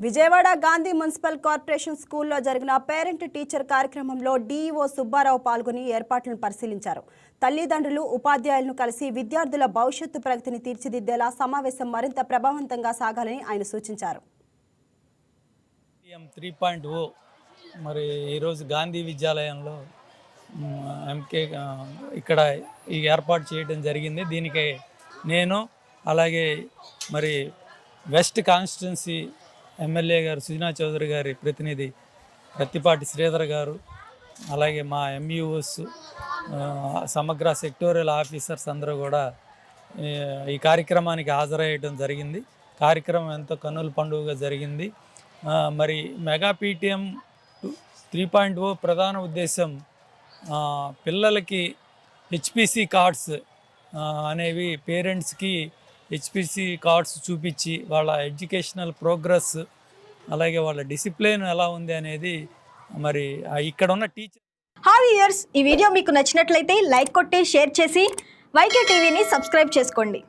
Vijayawada Gandhi municipal corporation స్కూల్లో జరిగిన parent teacher కార్యక్రమంలో డీఈఓ సుబ్బారావు పాల్గొని ఏర్పాట్లను పరిశీలించారు. తల్లిదండ్రులు, ఉపాధ్యాయులను కలిసి విద్యార్థుల భవిష్యత్తు ప్రగతిని తీర్చిదిద్దేలా సమావేశం మరింత ప్రభావవంతంగా సాగాలని ఆయన సూచించారు. 3.0 మరి ఈరోజు గాంధీ విద్యాలయంలో ఎంకే ఇక్కడ ఈ ఏర్పాటు చేయడం జరిగింది. దీనికి నేను అలాగే మరి వెస్ట్ కాన్స్టిట్యున్సీ ఎమ్మెల్యే గారు సుజనా చౌదరి గారి ప్రతినిధి ప్రత్తిపాటి శ్రీధర్ గారు, అలాగే మా ఎంయూఎస్ సమగ్ర సెక్టోరియల్ ఆఫీసర్స్ అందరూ కూడా ఈ కార్యక్రమానికి హాజరయ్యడం జరిగింది. కార్యక్రమం ఎంతో కన్నుల పండుగగా జరిగింది. మరి మెగా పీటీఎం 3.0 ప్రధాన ఉద్దేశం పిల్లలకి హెచ్పిసి కార్డ్స్ అనేవి పేరెంట్స్కి హెచ్పిసి కార్డ్స్ చూపించి వాళ్ళ ఎడ్యుకేషనల్ ప్రోగ్రెస్ అలాగే వాళ్ళ డిసిప్లిన్ ఎలా ఉంది అనేది మరి ఇక్కడ ఉన్న టీచర్. హాయ్ వ్యూయర్స్, ఈ వీడియో మీకు నచ్చినట్లయితే లైక్ కొట్టి షేర్ చేసి వైకే టీవీని సబ్స్క్రైబ్ చేసుకోండి.